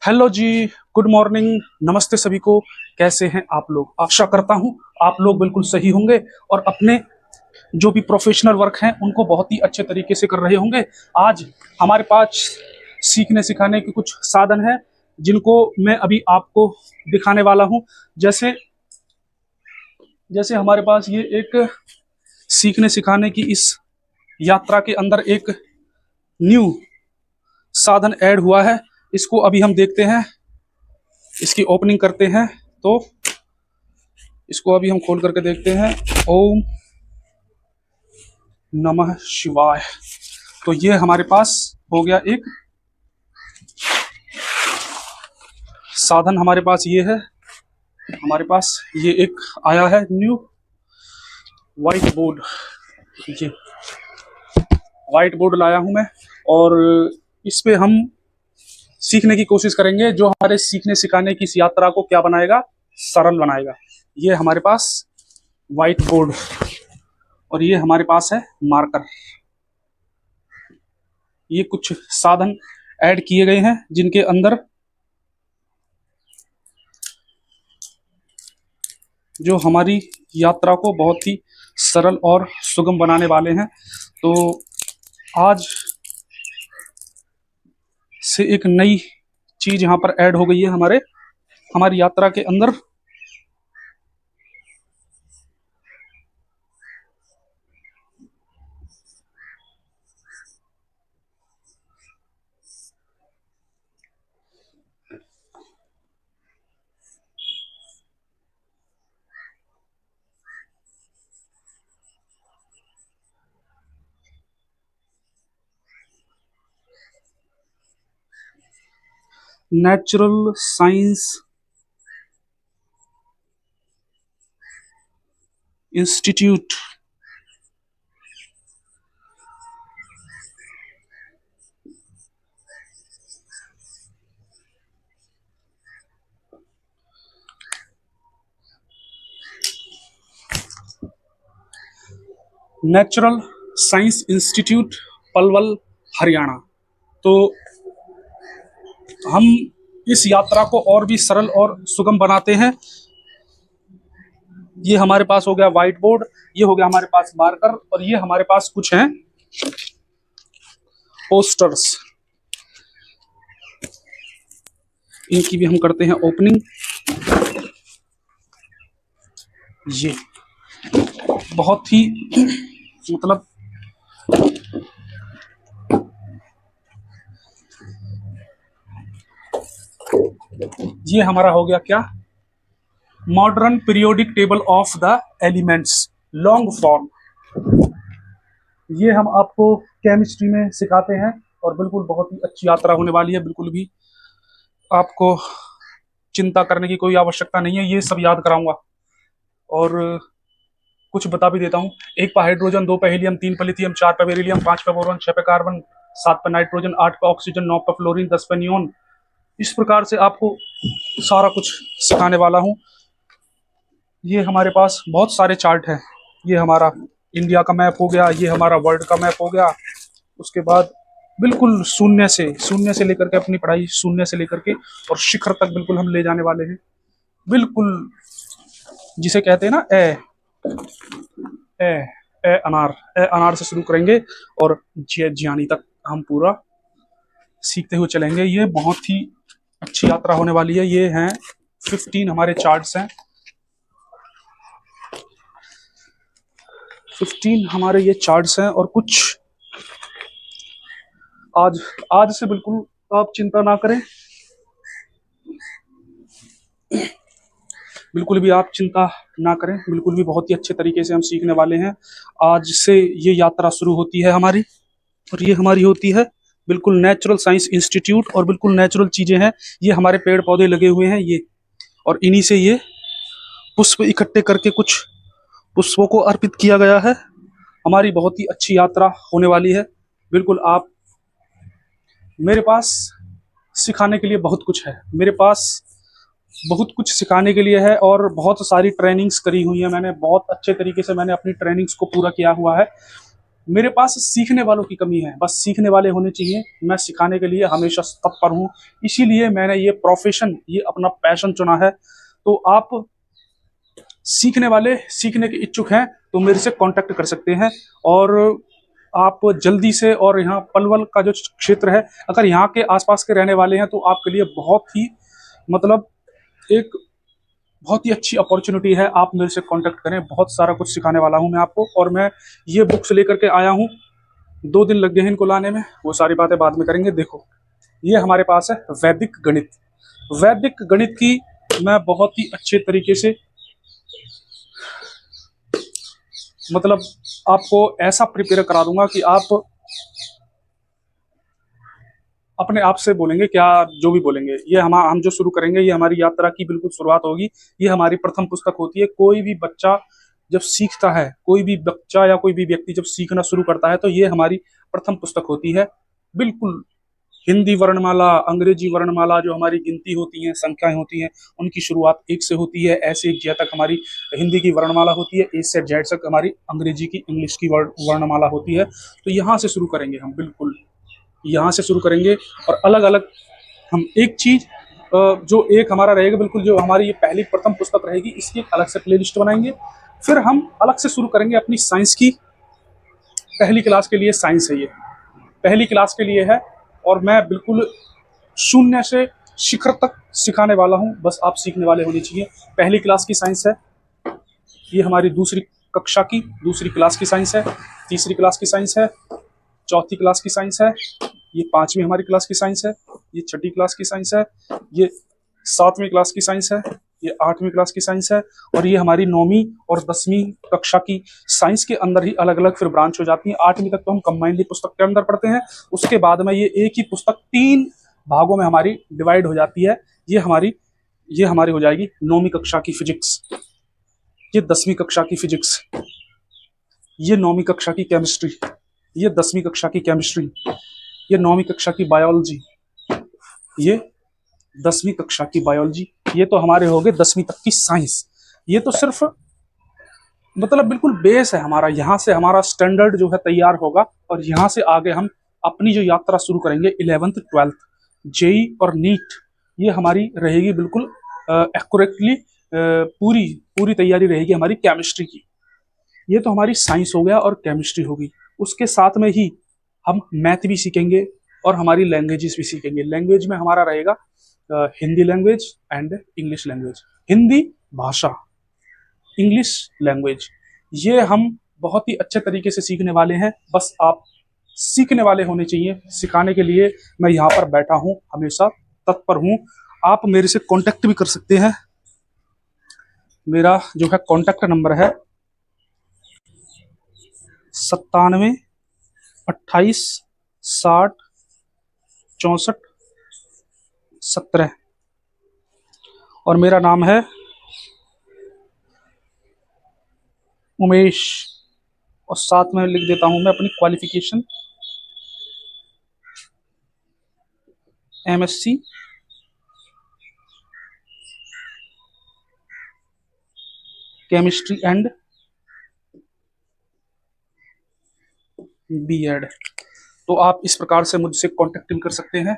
Hello जी। Good morning. नमस्ते सभी को। कैसे हैं आप लोग? आशा करता हूं आप लोग बिल्कुल सही होंगे और अपने जो भी प्रोफेशनल वर्क हैं उनको बहुत ही अच्छे तरीके से कर रहे होंगे। आज हमारे पास सीखने सिखाने के कुछ साधन हैं जिनको मैं अभी आपको दिखाने वाला हूं। जैसे जैसे हमारे पास ये एक सीखने सिखाने की इस यात्रा के अंदर एक न्यू साधन ऐड हुआ है। इसको अभी हम देखते हैं, इसकी ओपनिंग करते हैं। तो इसको अभी हम खोल करके देखते हैं। ओम नमः शिवाय। तो ये हमारे पास हो गया एक साधन। हमारे पास ये है, हमारे पास ये एक आया है न्यू व्हाइट बोर्ड। ये व्हाइट बोर्ड लाया हूं मैं और इस पे हम सीखने की कोशिश करेंगे जो हमारे सीखने सिखाने की इस यात्रा को क्या बनाएगा, सरल बनाएगा। ये हमारे पास व्हाइट बोर्ड और ये हमारे पास है मार्कर। ये कुछ साधन ऐड किए गए हैं जिनके अंदर जो हमारी यात्रा को बहुत ही सरल और सुगम बनाने वाले हैं। तो आज से एक नई चीज यहाँ पर ऐड हो गई है हमारी यात्रा के अंदर। Natural science institute. Natural science institute, Palwal, Haryana. तो हम इस यात्रा को और भी सरल और सुगम बनाते हैं। ये हमारे पास हो गया व्हाइट बोर्ड, ये हो गया हमारे पास मार्कर और ये हमारे पास कुछ हैं पोस्टर्स। इनकी भी हम करते हैं ओपनिंग। ये बहुत ही मतलब ये हमारा हो गया क्या, modern periodic table of the elements, long form. ये हम आपको केमिस्ट्री में सिखाते हैं और बिल्कुल बहुत ही अच्छी यात्रा होने वाली है। बिल्कुल भी आपको चिंता करने की कोई आवश्यकता नहीं है, ये सब याद कराऊंगा। और कुछ बता भी देता हूँ। 1 पे हाइड्रोजन, 2 पे हीलियम, 3 पे लिथियम, 4 पे बेरिलियम, 5 पे बोरॉन, 6 पे कार्बन, 7 पे नाइट्रोजन, 8 पे ऑक्सीजन, 9 पे फ्लोरीन, 10 पे नियोन। इस प्रकार से आपको सारा कुछ सिखाने वाला हूँ। ये हमारे पास बहुत सारे चार्ट हैं। ये हमारा इंडिया का मैप हो गया, ये हमारा वर्ल्ड का मैप हो गया। उसके बाद बिल्कुल शून्य से लेकर के अपनी पढ़ाई शून्य से लेकर के और शिखर तक बिल्कुल हम ले जाने वाले हैं। बिल्कुल जिसे कहते हैं ना ए ए अनार, ए अनार से शुरू करेंगे और ज्ञानी तक हम पूरा सीखते हुए चलेंगे। ये बहुत ही अच्छी यात्रा होने वाली है। ये हैं 15 हमारे चार्ट्स हैं, 15 हमारे ये चार्ट्स हैं। और कुछ आज आज से बिल्कुल आप चिंता ना करें, बिल्कुल भी आप चिंता ना करें, बिल्कुल भी बहुत ही अच्छे तरीके से हम सीखने वाले हैं। आज से ये यात्रा शुरू होती है हमारी और ये हमारी होती है बिल्कुल नेचुरल साइंस इंस्टीट्यूट। और बिल्कुल नेचुरल चीजें हैं, ये हमारे पेड़ पौधे लगे हुए हैं ये, और इन्हीं से ये पुष्प इकट्ठे करके कुछ पुष्पों को अर्पित किया गया है। हमारी बहुत ही अच्छी यात्रा होने वाली है। बिल्कुल आप, मेरे पास सिखाने के लिए बहुत कुछ है, मेरे पास बहुत कुछ सिखाने के लिए है और बहुत सारी ट्रेनिंग्स करी हुई है मैंने। बहुत अच्छे तरीके से मैंने अपनी ट्रेनिंग्स को पूरा किया हुआ है। मेरे पास सीखने वालों की कमी है, बस सीखने वाले होने चाहिए। मैं सिखाने के लिए हमेशा तत्पर हूँ, इसीलिए मैंने ये प्रोफेशन, ये अपना पैशन चुना है। तो आप सीखने वाले, सीखने के इच्छुक हैं तो मेरे से कांटेक्ट कर सकते हैं। और आप जल्दी से, और यहाँ पलवल का जो क्षेत्र है, अगर यहाँ के आसपास के रहने वाले हैं तो आपके लिए बहुत ही मतलब एक बहुत ही अच्छी अपॉर्चुनिटी है। आप मेरे से कांटेक्ट करें, बहुत सारा कुछ सिखाने वाला हूं मैं आपको। और मैं ये बुक्स लेकर के आया हूं, 2 दिन लग गए हैं इनको लाने में, वो सारी बातें बाद में करेंगे। देखो, ये हमारे पास है वैदिक गणित। वैदिक गणित की मैं बहुत ही अच्छे तरीके से मतलब आपको ऐसा प्रिपेयर करा दूंगा कि आप अपने आप से बोलेंगे, क्या जो भी बोलेंगे। ये हम जो शुरू करेंगे, ये हमारी यात्रा की बिल्कुल शुरुआत होगी। ये हमारी प्रथम पुस्तक होती है। कोई भी बच्चा जब सीखता है, कोई भी बच्चा या कोई भी व्यक्ति जब सीखना शुरू करता है, तो ये हमारी प्रथम पुस्तक होती है। बिल्कुल हिंदी वर्णमाला, अंग्रेजी वर्णमाला, जो हमारी गिनती होती है, संख्याएं होती हैं, उनकी शुरुआत 1 से होती है। ऐसे 1 जय तक हमारी हिंदी की वर्णमाला होती है, A से Z तक हमारी अंग्रेजी की, इंग्लिश की वर्णमाला होती है। तो यहाँ से शुरू करेंगे हम, बिल्कुल यहाँ से शुरू करेंगे। और अलग अलग हम एक चीज जो एक हमारा रहेगा, बिल्कुल जो हमारी ये पहली प्रथम पुस्तक रहेगी, इसकी एक अलग से प्ले लिस्ट बनाएंगे। फिर हम अलग से शुरू करेंगे अपनी साइंस की। पहली क्लास के लिए साइंस है, ये पहली क्लास के लिए है। और मैं बिल्कुल शून्य से शिखर तक सिखाने वाला हूँ, बस आप सीखने वाले होने चाहिए। पहली क्लास की साइंस है, ये हमारी दूसरी कक्षा की दूसरी क्लास की साइंस है। तीसरी क्लास की साइंस है, चौथी क्लास की साइंस है, ये 5वीं हमारी क्लास की साइंस है, ये 6ठी क्लास की साइंस है, ये 7वीं क्लास की साइंस है, ये 8वीं क्लास की साइंस है। और ये हमारी 9वीं और 10वीं कक्षा की साइंस के अंदर ही अलग अलग फिर ब्रांच हो जाती हैं। 8वीं तक तो हम कंबाइंडली पुस्तक के अंदर पढ़ते हैं। उसके बाद में ये एक ही पुस्तक 3 भागों में हमारी डिवाइड हो जाती है। ये हमारी हो जाएगी 9वीं कक्षा की फिजिक्स, ये 10वीं कक्षा की फिजिक्स, ये 9वीं कक्षा की केमिस्ट्री, ये 10वीं कक्षा की केमिस्ट्री, ये 9वीं कक्षा की बायोलॉजी, ये 10वीं कक्षा की बायोलॉजी। ये तो हमारे हो गए 10वीं तक की साइंस। ये तो सिर्फ मतलब बिल्कुल बेस है हमारा। यहाँ से हमारा स्टैंडर्ड जो है तैयार होगा, और यहाँ से आगे हम अपनी जो यात्रा शुरू करेंगे 11th 12th जेई और नीट, ये हमारी रहेगी बिल्कुल एक्यूरेटली, पूरी तैयारी रहेगी हमारी केमिस्ट्री की। ये तो हमारी साइंस हो गया और केमिस्ट्री होगी। उसके साथ में ही हम मैथ भी सीखेंगे और हमारी लैंग्वेजेस भी सीखेंगे। लैंग्वेज में हमारा रहेगा Hindi language and English language. Hindi भाषा, इंग्लिश लैंग्वेज, ये हम बहुत ही अच्छे तरीके से सीखने वाले हैं। बस आप सीखने वाले होने चाहिए। सिखाने के लिए मैं यहाँ पर बैठा हूँ, हमेशा तत्पर हूँ। आप मेरे से कांटेक्ट भी कर सकते हैं। मेरा जो है कांटेक्ट नंबर है 97 28 60 64 17, और मेरा नाम है उमेश। और साथ में लिख देता हूं मैं अपनी qualification, MSc chemistry and B.Ed। तो आप इस प्रकार से मुझसे कांटेक्ट भी कर सकते हैं।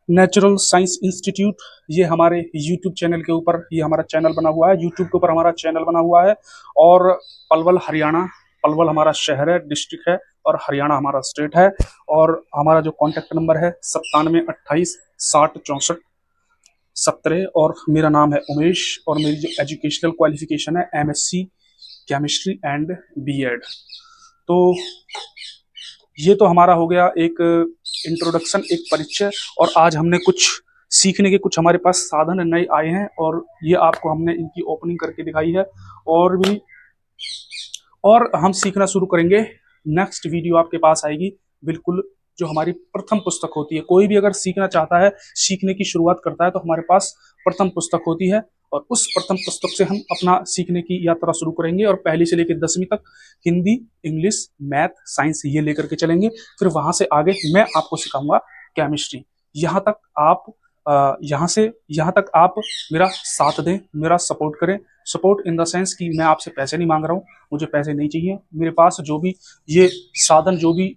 नेचुरल साइंस इंस्टीट्यूट, ये हमारे यूट्यूब चैनल के ऊपर, ये हमारा चैनल बना हुआ है, यूट्यूब के ऊपर हमारा चैनल बना हुआ है। और पलवल हरियाणा, पलवल हमारा शहर है, डिस्ट्रिक्ट है, और हरियाणा हमारा स्टेट है। और हमारा जो कॉन्टैक्ट नंबर है 97 28 60 64 17, और मेरा नाम है उमेश। और मेरी जो एजुकेशनल क्वालिफिकेशन है MSc केमिस्ट्री एंड B.Ed। तो ये तो हमारा हो गया एक इंट्रोडक्शन, एक परिचय। और आज हमने कुछ सीखने के कुछ हमारे पास साधन नए आए हैं, और ये आपको हमने इनकी ओपनिंग करके दिखाई है। और हम सीखना शुरू करेंगे। नेक्स्ट वीडियो आपके पास आएगी, बिल्कुल जो हमारी प्रथम पुस्तक होती है। कोई भी अगर सीखना चाहता है, सीखने की शुरुआत करता है, तो हमारे पास प्रथम पुस्तक होती है, और उस प्रथम पुस्तक से हम अपना सीखने की यात्रा शुरू करेंगे। और पहली से लेकर 10वीं तक हिंदी, इंग्लिश, मैथ, साइंस ये लेकर के चलेंगे। फिर वहां से आगे मैं आपको सिखाऊंगा केमिस्ट्री। यहाँ तक आप मेरा साथ दें, मेरा सपोर्ट करें। सपोर्ट इन द सेंस कि मैं आपसे पैसे नहीं मांग रहा हूँ, मुझे पैसे नहीं चाहिए। मेरे पास जो भी ये साधन जो भी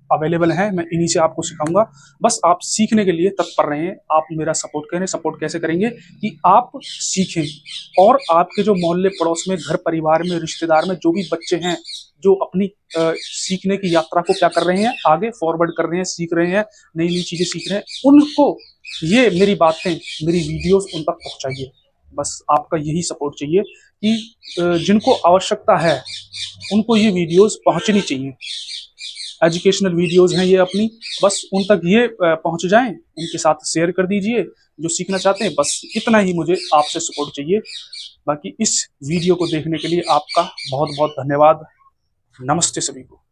अवेलेबल है, मैं इन्हीं से आपको सिखाऊंगा। बस आप सीखने के लिए तत्पर रहें, आप मेरा सपोर्ट करें। सपोर्ट कैसे करेंगे कि आप सीखें और आपके जो मोहल्ले पड़ोस में, घर परिवार में, रिश्तेदार में जो भी बच्चे हैं जो अपनी सीखने की यात्रा को क्या कर रहे हैं, आगे फॉरवर्ड कर रहे हैं, सीख रहे हैं, नई नई चीजें सीख रहे हैं, उनको ये मेरी बातें, मेरी वीडियोस उन तक पहुंचाइए। बस आपका यही सपोर्ट चाहिए कि जिनको आवश्यकता है उनको ये वीडियोस पहुंचनी चाहिए। एजुकेशनल वीडियोस हैं ये अपनी, बस उन तक ये पहुंच जाएं, उनके साथ शेयर कर दीजिए जो सीखना चाहते हैं। बस इतना ही मुझे आपसे सपोर्ट चाहिए। बाकी इस वीडियो को देखने के लिए आपका बहुत बहुत धन्यवाद। नमस्ते सभी को।